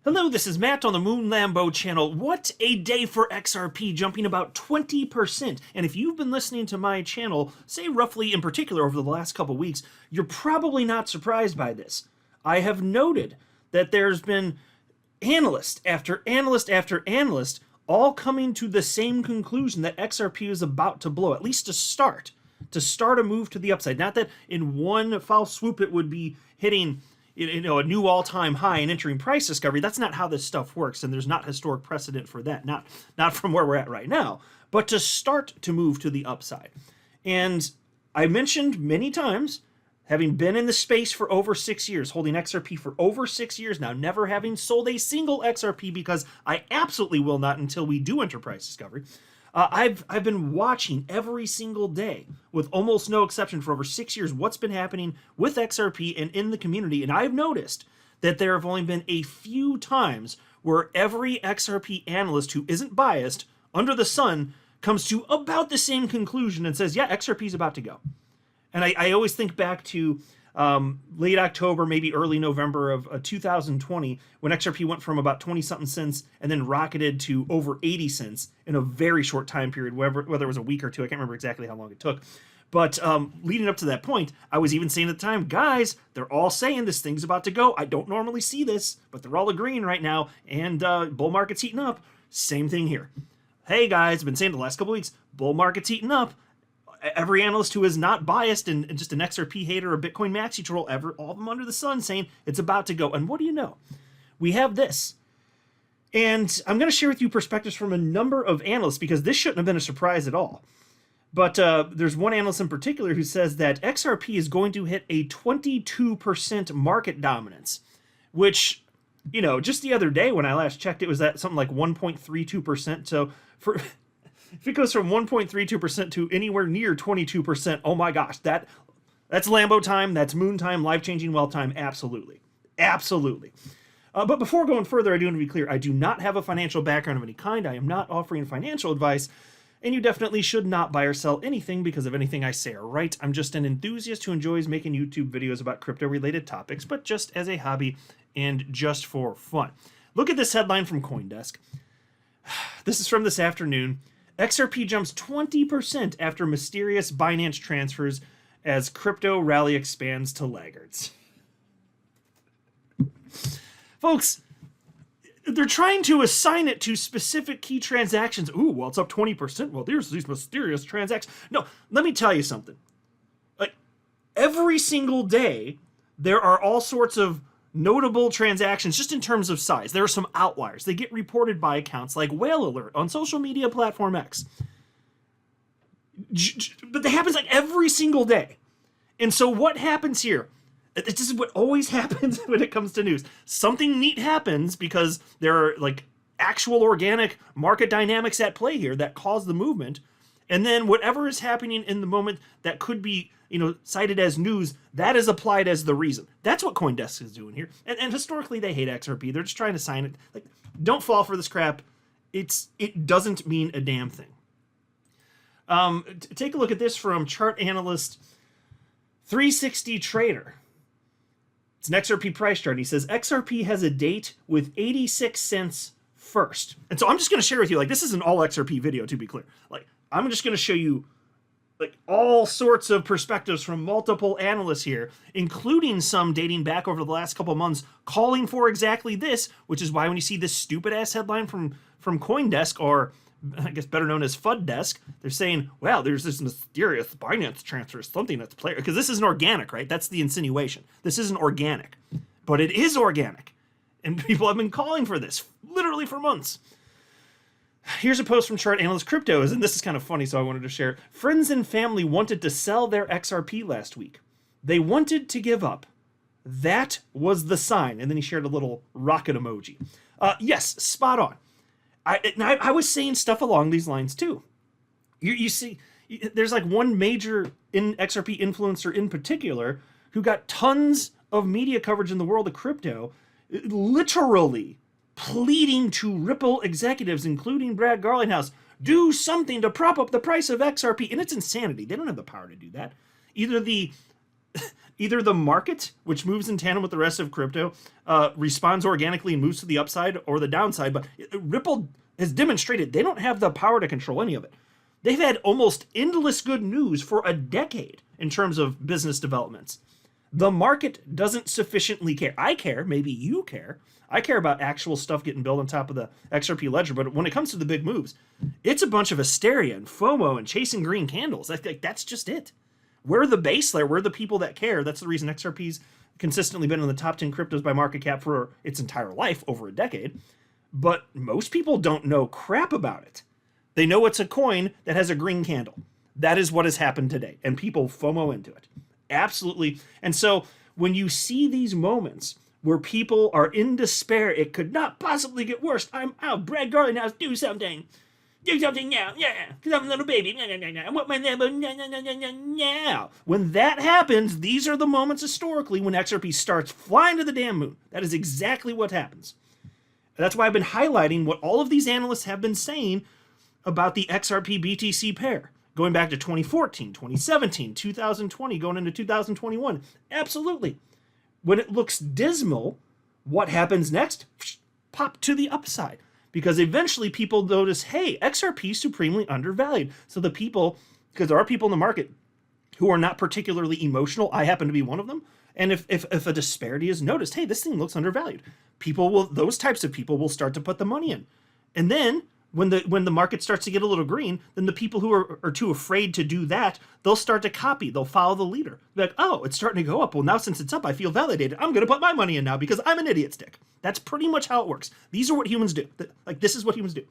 Hello, this is Matt on the Moon Lambo channel. What a day for XRP, jumping about 20%. And if you've been listening to my channel, say roughly in particular over the last couple weeks, you're probably not surprised by this. I have noted that there's been analyst after analyst after analyst all coming to the same conclusion that XRP is about to blow, at least to start a move to the upside. Not that in one foul swoop it would be hitting a new all-time high and entering price discovery. That's not how this stuff works, and there's not historic precedent for that, not from where we're at right now, but to start to move to the upside. And I mentioned many times, having been in the space for over 6 years, holding XRP for over 6 years now, never having sold a single XRP because I absolutely will not until we do enter price discovery. I've been watching every single day, with almost no exception, for over 6 years, what's been happening with XRP and in the community, and I've noticed that there have only been a few times where every XRP analyst who isn't biased under the sun comes to about the same conclusion and says, yeah, XRP is about to go. And I always think back to late October, maybe early November of 2020, when XRP went from about 20-something cents and then rocketed to over 80 cents in a very short time period, whether it was a week or two. I can't remember exactly how long it took. But leading up to that point, I was even saying at the time, guys, they're all saying this thing's about to go. I don't normally see this, but they're all agreeing right now, and bull market's heating up. Same thing here. Hey, guys, I've been saying the last couple weeks, bull market's heating up. Every analyst who is not biased and just an XRP hater or Bitcoin maxi troll, all of them under the sun, saying it's about to go. And what do you know? We have this. And I'm going to share with you perspectives from a number of analysts, because this shouldn't have been a surprise at all. But there's one analyst in particular who says that XRP is going to hit a 22% market dominance, which, just the other day when I last checked, it was at something like 1.32%. So if it goes from 1.32% to anywhere near 22%, oh my gosh, that's Lambo time, that's moon time, life-changing wealth time, absolutely. Absolutely. But before going further, I do want to be clear, I do not have a financial background of any kind. I am not offering financial advice, and you definitely should not buy or sell anything because of anything I say or write. I'm just an enthusiast who enjoys making YouTube videos about crypto-related topics, but just as a hobby and just for fun. Look at this headline from Coindesk. This is from this afternoon. XRP jumps 20% after mysterious Binance transfers as crypto rally expands to laggards. Folks, they're trying to assign it to specific key transactions. Ooh, well, it's up 20%. Well, there's these mysterious transactions. No, let me tell you something. Like, every single day, there are all sorts of notable transactions just in terms of size. There are some outliers. They get reported by accounts like Whale Alert on social media platform X. But that happens like every single day. And so what happens here? This is what always happens when it comes to news. Something neat happens because there are like actual organic market dynamics at play here that cause the movement. And then whatever is happening in the moment that could be cited as news, that is applied as the reason. That's what Coindesk is doing here. And historically, they hate XRP. They're just trying to sign it. Like, don't fall for this crap. It doesn't mean a damn thing. Take a look at this from chart analyst 360 Trader. It's an XRP price chart. He says XRP has a date with 86 cents first. And so I'm just going to share with you, like, this is an all XRP video, to be clear. Like, I'm just going to show you like all sorts of perspectives from multiple analysts here, including some dating back over the last couple months, calling for exactly this, which is why when you see this stupid-ass headline from Coindesk, or I guess better known as FUDdesk, they're saying, well, there's this mysterious Binance transfer, something that's player, because this isn't organic, right? That's the insinuation. This isn't organic, but it is organic. And people have been calling for this literally for months. Here's a post from Chart Analyst Cryptos, and this is kind of funny, so I wanted to share it. Friends and family wanted to sell their XRP last week. They wanted to give up. That was the sign. And then he shared a little rocket emoji. Yes, spot on. I was saying stuff along these lines too. You see, there's like one major XRP influencer in particular who got tons of media coverage in the world of crypto, literally pleading to Ripple executives, including Brad Garlinghouse, do something to prop up the price of XRP. And it's insanity. They don't have the power to do that. Either the either the market, which moves in tandem with the rest of crypto, responds organically and moves to the upside or the downside. But Ripple has demonstrated they don't have the power to control any of it. They've had almost endless good news for a decade in terms of business developments. The market doesn't sufficiently care. I care, maybe you care. I care about actual stuff getting built on top of the XRP ledger, but when it comes to the big moves, it's a bunch of hysteria and FOMO and chasing green candles. That's just it. We're the base layer. We're the people that care. That's the reason XRP's consistently been in the top 10 cryptos by market cap for its entire life, over a decade. But most people don't know crap about it. They know it's a coin that has a green candle. That is what has happened today, and people FOMO into it. Absolutely. And so when you see these moments where people are in despair, it could not possibly get worse. I'm out. Brad Garley now, do something. Do something now. Yeah, because I'm a little baby. I want my Lambo now. When that happens, these are the moments historically when XRP starts flying to the damn moon. That is exactly what happens. That's why I've been highlighting what all of these analysts have been saying about the XRP BTC pair. Going back to 2014, 2017, 2020, going into 2021. Absolutely. When it looks dismal, what happens next? Pop to the upside. Because eventually people notice, hey, XRP is supremely undervalued. So the people, because there are people in the market who are not particularly emotional, I happen to be one of them, and if a disparity is noticed, hey, this thing looks undervalued, those types of people will start to put the money in. And then when the market starts to get a little green, then the people who are too afraid to do that, they'll start to copy. They'll follow the leader. They're like, oh, it's starting to go up. Well, now since it's up, I feel validated. I'm going to put my money in now because I'm an idiot stick. That's pretty much how it works. These are what humans do. This is what humans do.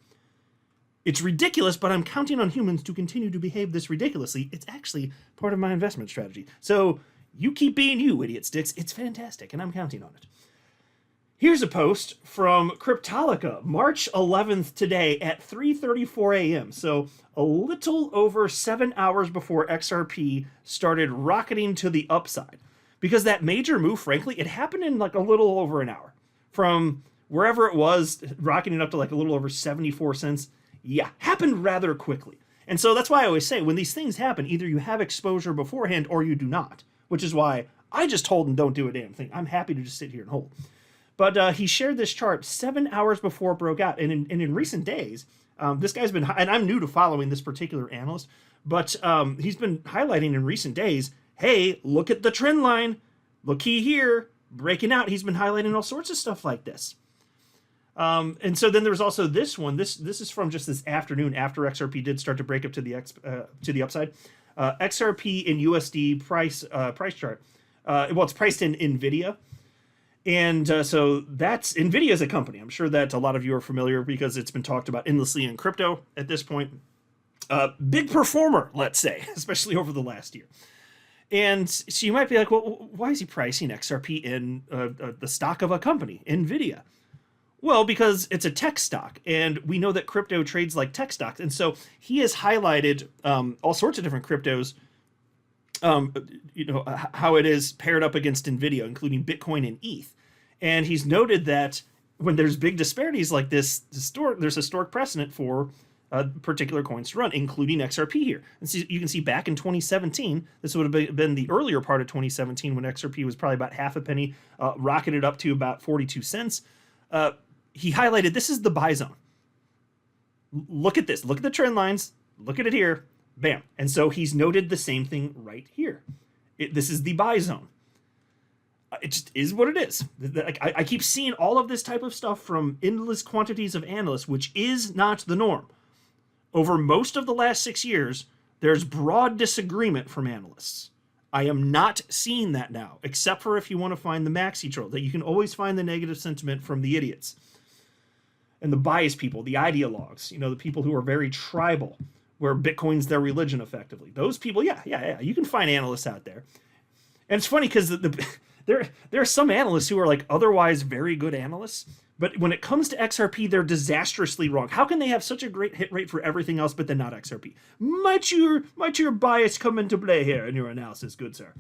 It's ridiculous, but I'm counting on humans to continue to behave this ridiculously. It's actually part of my investment strategy. So you keep being you, idiot sticks. It's fantastic, and I'm counting on it. Here's a post from Cryptolica, March 11th today at 3:34 a.m. So a little over 7 hours before XRP started rocketing to the upside. Because that major move, frankly, it happened in like a little over an hour. From wherever it was, rocketing up to like a little over 74 cents. Yeah, happened rather quickly. And so that's why I always say, when these things happen, either you have exposure beforehand or you do not. Which is why I just hold and don't do a damn thing. I'm happy to just sit here and hold. But he shared this chart 7 hours before it broke out. And in recent days, this guy's been, and I'm new to following this particular analyst, but he's been highlighting in recent days, hey, look at the trend line. Looky here, breaking out. He's been highlighting all sorts of stuff like this. And so then there's also this one. This is from just this afternoon after XRP did start to break up to the upside. XRP in USD price chart. Well, it's priced in NVIDIA. And so that's NVIDIA as a company. I'm sure that a lot of you are familiar because it's been talked about endlessly in crypto at this point. Big performer, let's say, especially over the last year. And so you might be like, well, why is he pricing XRP in the stock of a company, NVIDIA? Well, because it's a tech stock, and we know that crypto trades like tech stocks. And so he has highlighted all sorts of different cryptos, how it is paired up against NVIDIA, including Bitcoin and ETH. And he's noted that when there's big disparities like this, there's historic precedent for particular coins to run, including XRP here. And so you can see back in 2017, this would have been the earlier part of 2017 when XRP was probably about half a penny, rocketed up to about 42 cents. He highlighted, this is the buy zone. Look at this. Look at the trend lines. Look at it here. Bam. And so he's noted the same thing right here. This is the buy zone. It just is what it is. I keep seeing all of this type of stuff from endless quantities of analysts, which is not the norm. Over most of the last 6 years, there's broad disagreement from analysts. I am not seeing that now, except for if you want to find the maxi troll, that you can always find the negative sentiment from the idiots and the biased people, the ideologues, the people who are very tribal, where Bitcoin's their religion effectively. Those people, yeah, you can find analysts out there. And it's funny because there are some analysts who are like otherwise very good analysts, but when it comes to XRP, they're disastrously wrong. How can they have such a great hit rate for everything else, but then not XRP? Might your bias come into play here in your analysis, good sir?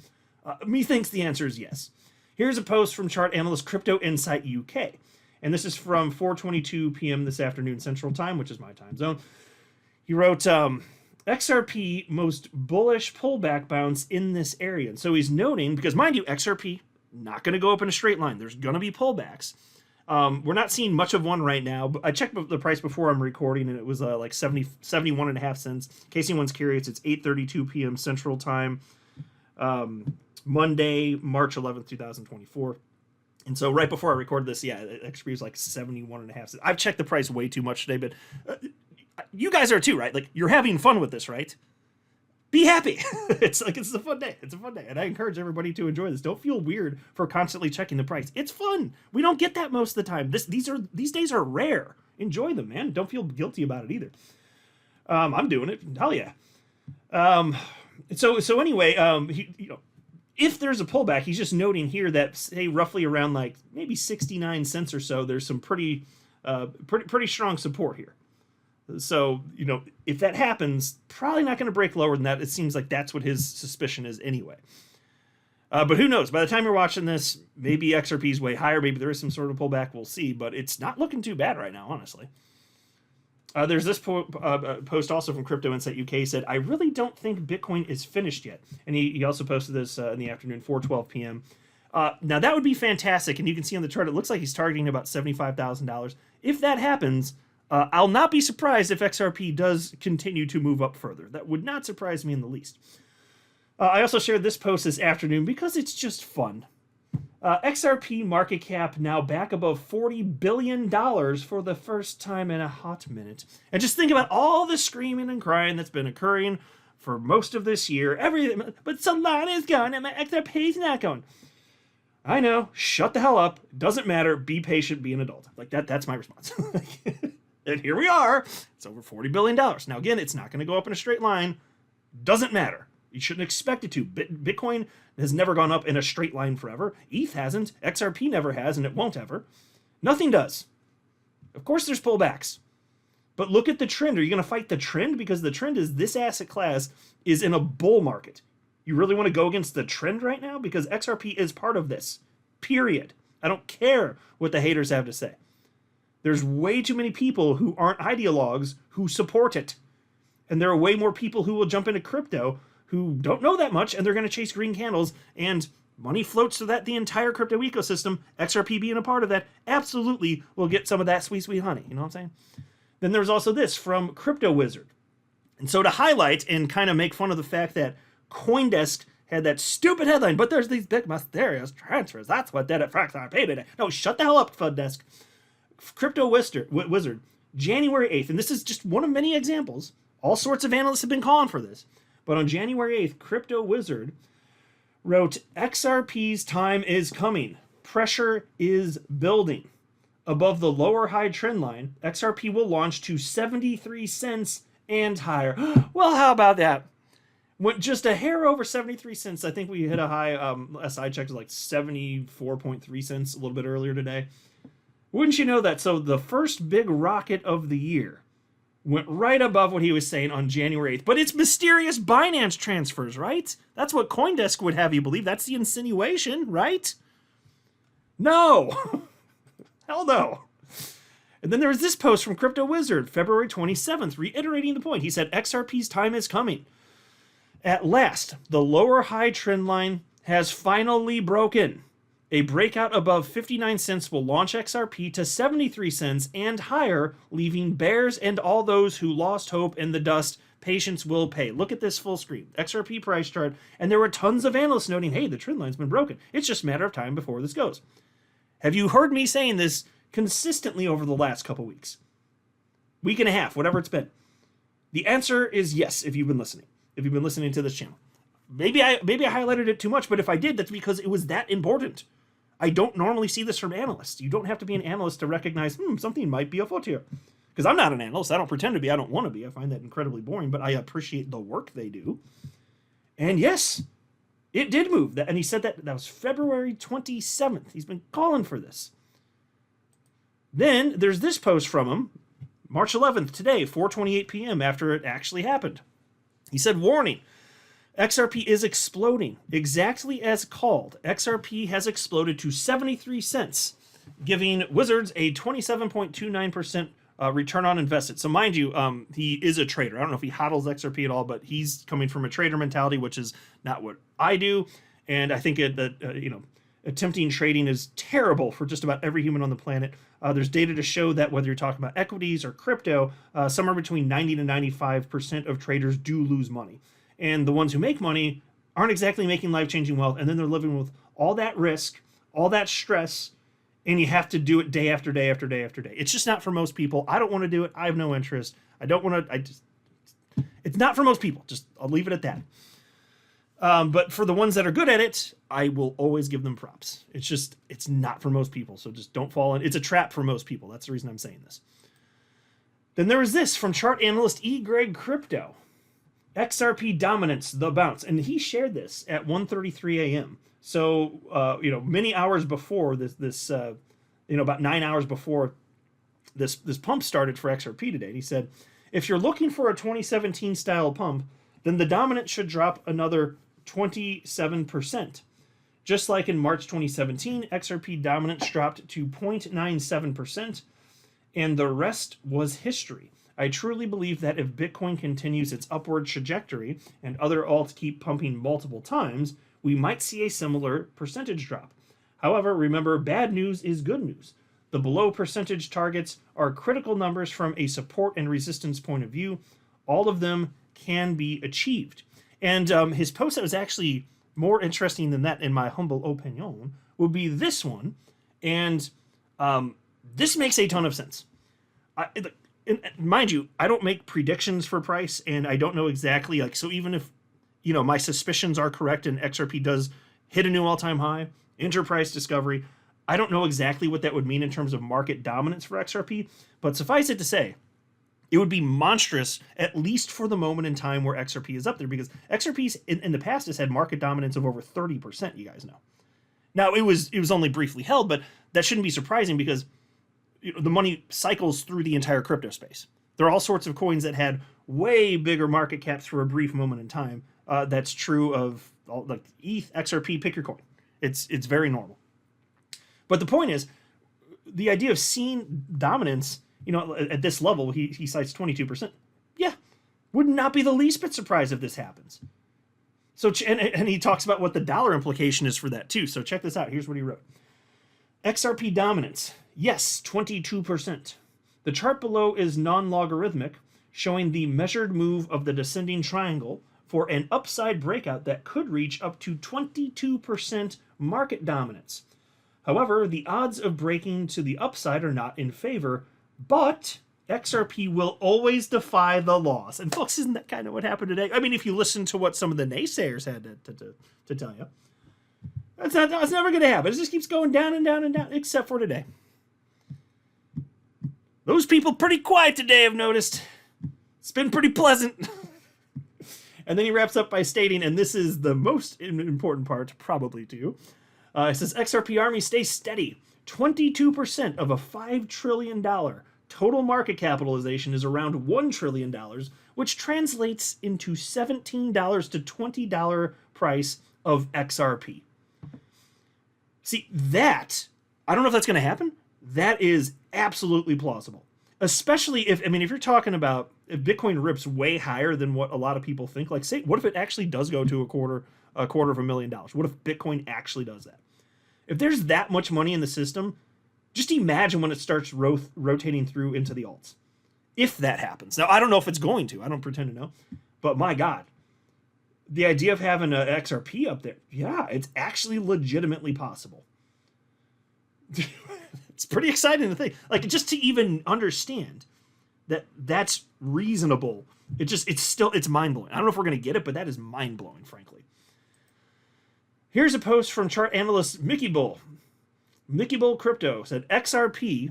Methinks the answer is yes. Here's a post from chart analyst Crypto Insight UK. And this is from 4:22 p.m. this afternoon Central Time, which is my time zone. He wrote, XRP most bullish pullback bounce in this area. And so he's noting, because mind you, XRP not going to go up in a straight line. There's going to be pullbacks. We're not seeing much of one right now. But I checked the price before I'm recording, and it was like 71.5 cents. In case anyone's curious, it's 8:32 p.m. Central Time, Monday, March 11th, 2024. And so right before I recorded this, yeah, XRP was like 71.5 cents. I've checked the price way too much today, but you guys are too, right? Like, you're having fun with this, right? Be happy. It's a fun day. It's a fun day. And I encourage everybody to enjoy this. Don't feel weird for constantly checking the price. It's fun. We don't get that most of the time. These days are rare. Enjoy them, man. Don't feel guilty about it either. I'm doing it. Hell yeah. So anyway, if there's a pullback, he's just noting here that, say, roughly around like maybe 69 cents or so, there's some pretty strong support here. So, if that happens, probably not going to break lower than that. It seems like that's what his suspicion is anyway. But who knows? By the time you're watching this, maybe XRP is way higher. Maybe there is some sort of pullback. We'll see. But it's not looking too bad right now, honestly. There's this post also from Crypto Insight UK said, I really don't think Bitcoin is finished yet. And he also posted this in the afternoon, 4:12 p.m. Now, that would be fantastic. And you can see on the chart, it looks like he's targeting about $75,000. If that happens, I'll not be surprised if XRP does continue to move up further. That would not surprise me in the least. I also shared this post this afternoon because it's just fun. XRP market cap now back above $40 billion for the first time in a hot minute. And just think about all the screaming and crying that's been occurring for most of this year. But Solana's going and my XRP's not going. I know. Shut the hell up. Doesn't matter. Be patient. Be an adult. Like that's my response. And here we are. It's over $40 billion. Now, again, it's not going to go up in a straight line. Doesn't matter. You shouldn't expect it to. Bitcoin has never gone up in a straight line forever. ETH hasn't. XRP never has, and it won't ever. Nothing does. Of course, there's pullbacks. But look at the trend. Are you going to fight the trend? Because the trend is this asset class is in a bull market. You really want to go against the trend right now? Because XRP is part of this. Period. I don't care what the haters have to say. There's way too many people who aren't ideologues who support it. And there are way more people who will jump into crypto who don't know that much, and they're going to chase green candles, and money floats to that the entire crypto ecosystem, XRP being a part of that, absolutely will get some of that sweet, sweet honey. You know what I'm saying? Then there's also this from Crypto Wizard. And so to highlight and kind of make fun of the fact that Coindesk had that stupid headline, but there's these big mysterious transfers. That's what did it for XRP today. No, shut the hell up, Coindesk. Crypto Wizard, January 8th, and this is just one of many examples. All sorts of analysts have been calling for this. But on January 8th, Crypto Wizard wrote, XRP's time is coming. Pressure is building. Above the lower high trend line, XRP will launch to 73 cents and higher. Well, how about that? Went just a hair over 73 cents. I think we hit a high, last I checked, like 74.3 cents a little bit earlier today. Wouldn't you know that? So the first big rocket of the year went right above what he was saying on January 8th. But it's mysterious Binance transfers, right? That's what Coindesk would have you believe. That's the insinuation, right? No. Hell no. And then there was this post from Crypto Wizard, February 27th, reiterating the point. He said, XRP's time is coming. At last, the lower high trend line has finally broken. A breakout above 59 cents will launch XRP to 73 cents and higher, leaving bears and all those who lost hope in the dust. Patience will pay. Look at this full screen. XRP price chart. And there were tons of analysts noting, hey, the trend line's been broken. It's just a matter of time before this goes. Have you heard me saying this consistently over the last couple weeks? Week and a half, whatever it's been. The answer is yes, if you've been listening. If you've been listening to this channel. Maybe I highlighted it too much, but if I did, that's because it was that important. I don't normally see this from analysts. You don't have to be an analyst to recognize, something might be afoot here. Because I'm not an analyst. I don't pretend to be. I don't want to be. I find that incredibly boring, but I appreciate the work they do. And yes, it did move. And he said that was February 27th. He's been calling for this. Then there's this post from him, March 11th, today, 4:28 p.m., after it actually happened. He said, warning. XRP is exploding. Exactly as called. XRP has exploded to 73 cents, giving Wizards a 27.29% return on invested. So mind you, he is a trader. I don't know if he hodls XRP at all, but he's coming from a trader mentality, which is not what I do. And I think that attempting trading is terrible for just about every human on the planet. There's data to show that whether you're talking about equities or crypto, somewhere between 90 to 95% of traders do lose money. And the ones who make money aren't exactly making life-changing wealth, and then they're living with all that risk, all that stress, and you have to do it day after day after day after day. It's just not for most people. I don't want to do it. I have no interest. I don't want to. It's not for most people. I'll leave it at that. But for the ones that are good at it, I will always give them props. It's not for most people. So just don't fall in. It's a trap for most people. That's the reason I'm saying this. Then there was this from chart analyst Greg Crypto. XRP dominance, the bounce. And he shared this at 1:33 a.m. So, many hours before about 9 hours before this pump started for XRP today. And he said, if you're looking for a 2017 style pump, then the dominance should drop another 27%. Just like in March 2017, XRP dominance dropped to 0.97%, and the rest was history. I truly believe that if Bitcoin continues its upward trajectory and other alts keep pumping multiple times, we might see a similar percentage drop. However, remember, bad news is good news. The below percentage targets are critical numbers from a support and resistance point of view. All of them can be achieved. And his post that was actually more interesting than that, in my humble opinion, would be this one. And this makes a ton of sense. Mind you, I don't make predictions for price, and I don't know exactly, so even if, my suspicions are correct and XRP does hit a new all-time high, enterprise discovery, I don't know exactly what that would mean in terms of market dominance for XRP, but suffice it to say, it would be monstrous, at least for the moment in time where XRP is up there, because XRP in the past has had market dominance of over 30%, you guys know. Now, it was only briefly held, but that shouldn't be surprising because the money cycles through the entire crypto space. There are all sorts of coins that had way bigger market caps for a brief moment in time. That's true of ETH, XRP, pick your coin. It's very normal. But the point is, the idea of seeing dominance, at this level, he cites 22%. Yeah, would not be the least bit surprised if this happens. So, and he talks about what the dollar implication is for that too. So check this out. Here's what he wrote. XRP dominance. Yes, 22%. The chart below is non-logarithmic, showing the measured move of the descending triangle for an upside breakout that could reach up to 22% market dominance. However, the odds of breaking to the upside are not in favor, but XRP will always defy the laws. And folks, isn't that kind of what happened today? I mean, if you listen to what some of the naysayers had to tell you, that's never going to happen. It just keeps going down and down and down, except for today. Those people pretty quiet today, I've noticed. It's been pretty pleasant. And then he wraps up by stating, and this is the most important part, probably to you. It says, XRP Army stays steady. 22% of a $5 trillion total market capitalization is around $1 trillion, which translates into $17 to $20 price of XRP. See, that, I don't know if that's going to happen. That is absolutely plausible. Especially if you're talking about if Bitcoin rips way higher than what a lot of people think, what if it actually does go to a quarter of $1,000,000? What if Bitcoin actually does that? If there's that much money in the system, just imagine when it starts rotating through into the alts. If that happens. Now, I don't know if it's going to. I don't pretend to know. But my God, the idea of having an XRP up there, yeah, it's actually legitimately possible. It's pretty exciting to think. Just to even understand that that's reasonable. It's mind-blowing. I don't know if we're going to get it, but that is mind-blowing, frankly. Here's a post from chart analyst Mickey Bull. Mickey Bull Crypto said, XRP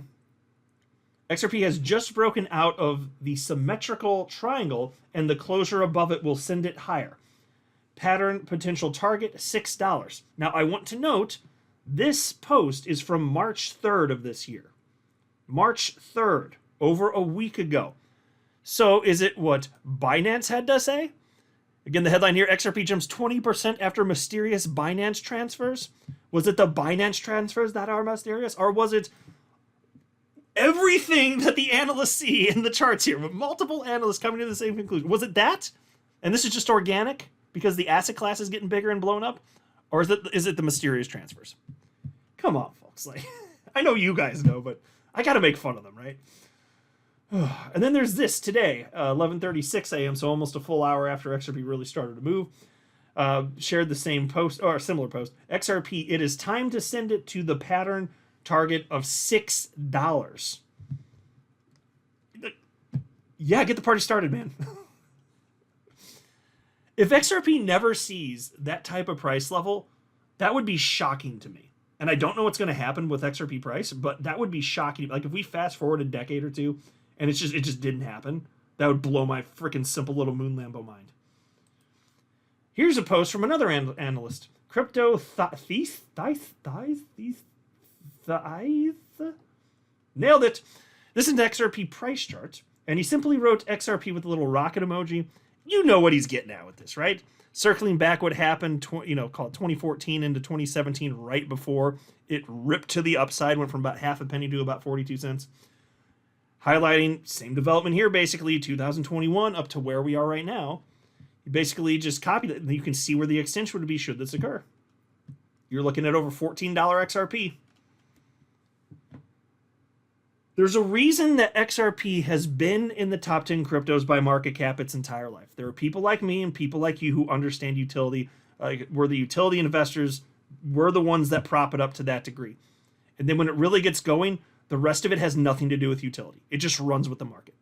has just broken out of the symmetrical triangle, and the closure above it will send it higher. Pattern potential target, $6. Now, I want to note, this post is from March 3rd of this year. March 3rd, over a week ago. So is it what Binance had to say? Again, the headline here, XRP jumps 20% after mysterious Binance transfers. Was it the Binance transfers that are mysterious? Or was it everything that the analysts see in the charts here, with multiple analysts coming to the same conclusion. Was it that? And this is just organic because the asset class is getting bigger and blown up? Or is it the mysterious transfers? Come on, folks. Like, I know you guys know, but I got to make fun of them, right? And then there's this today, 11:36 a.m., so almost a full hour after XRP really started to move. Shared the same post, or a similar post. XRP, it is time to send it to the pattern target of $6. Yeah, get the party started, man. If XRP never sees that type of price level, that would be shocking to me. And I don't know what's going to happen with XRP price, but that would be shocking. Like if we fast forward a decade or two and it just didn't happen, that would blow my freaking simple little moon Lambo mind. Here's a post from another analyst. Crypto thief? Nailed it. This is an XRP price chart, and he simply wrote XRP with a little rocket emoji. You know what he's getting at with this, right? Circling back what happened, call it 2014 into 2017, right before it ripped to the upside, went from about half a penny to about 42 cents. Highlighting same development here, basically 2021 up to where we are right now. You basically just copied it, and you can see where the extension would be should this occur. You're looking at over $14 XRP. There's a reason that XRP has been in the top 10 cryptos by market cap its entire life. There are people like me and people like you who understand utility. We're the utility investors. We're the ones that prop it up to that degree. And then when it really gets going, the rest of it has nothing to do with utility. It just runs with the market.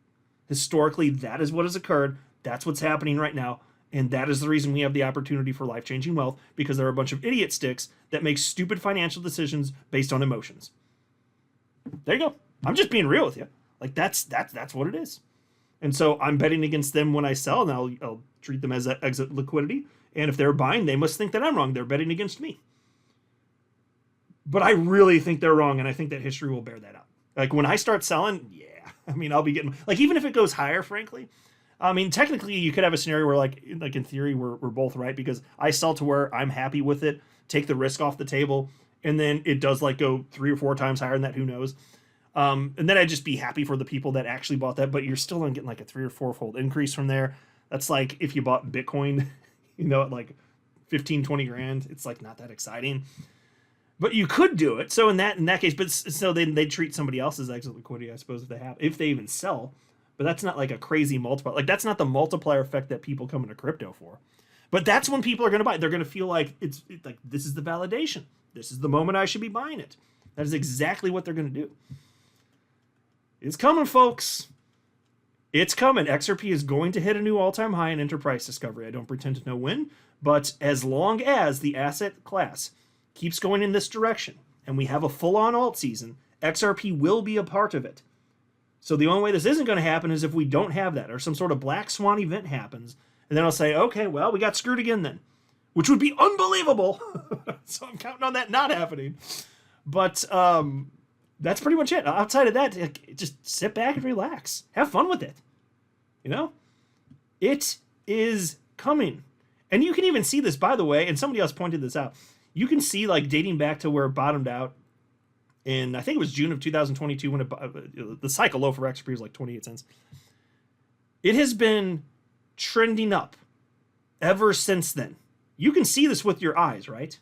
Historically, that is what has occurred. That's what's happening right now. And that is the reason we have the opportunity for life-changing wealth, because there are a bunch of idiot sticks that make stupid financial decisions based on emotions. There you go. I'm just being real with you. Like that's what it is. And so I'm betting against them when I sell, and I'll treat them as exit liquidity. And if they're buying, they must think that I'm wrong. They're betting against me. But I really think they're wrong, and I think that history will bear that out. Like when I start selling, yeah, I mean, I'll be getting, like, even if it goes higher, frankly, I mean, technically you could have a scenario where like in theory, we're both right, because I sell to where I'm happy with it, take the risk off the table, and then it does like go 3 or 4 times higher than that, who knows. And then I'd just be happy for the people that actually bought that, but you're still going to get like a 3 or 4-fold increase from there. That's like if you bought Bitcoin, at like 15, 20 grand, it's like not that exciting. But you could do it. So in that case, but so then they treat somebody else's exit liquidity, I suppose, if they even sell. But that's not like a crazy multiplier. Like that's not the multiplier effect that people come into crypto for. But that's when people are going to buy. They're going to feel like it's like this is the validation. This is the moment I should be buying it. That is exactly what they're going to do. It's coming, folks. It's coming. XRP is going to hit a new all-time high in enterprise discovery. I don't pretend to know when, but as long as the asset class keeps going in this direction and we have a full-on alt season, XRP will be a part of it. So the only way this isn't going to happen is if we don't have that, or some sort of black swan event happens, and then I'll say, okay, well, we got screwed again then, which would be unbelievable. So I'm counting on that not happening. But that's pretty much it. Outside of that, just sit back and relax. Have fun with it. It is coming. And you can even see this, by the way, and somebody else pointed this out. You can see, like, dating back to where it bottomed out in, I think it was June of 2022, when the cycle low for XRP was like 28 cents. It has been trending up ever since then. You can see this with your eyes, right?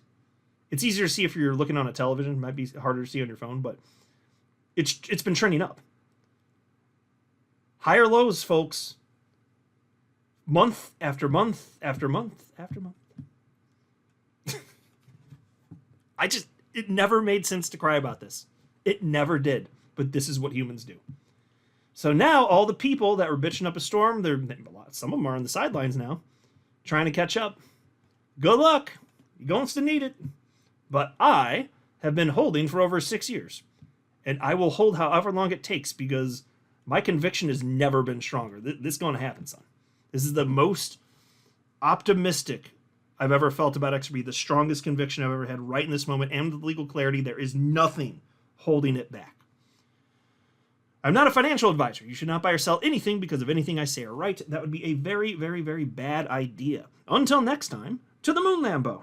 It's easier to see if you're looking on a television. It might be harder to see on your phone, but it's been trending up. Higher lows, folks. Month after month after month after month. It never made sense to cry about this. It never did. But this is what humans do. So now all the people that were bitching up a storm, some of them are on the sidelines now, trying to catch up. Good luck. You're going to need it. But I have been holding for over 6 years. And I will hold however long it takes, because my conviction has never been stronger. This is going to happen, son. This is the most optimistic I've ever felt about XRP, the strongest conviction I've ever had right in this moment, and with legal clarity. There is nothing holding it back. I'm not a financial advisor. You should not buy or sell anything because of anything I say or write. That would be a very, very, very bad idea. Until next time, to the Moon Lambo.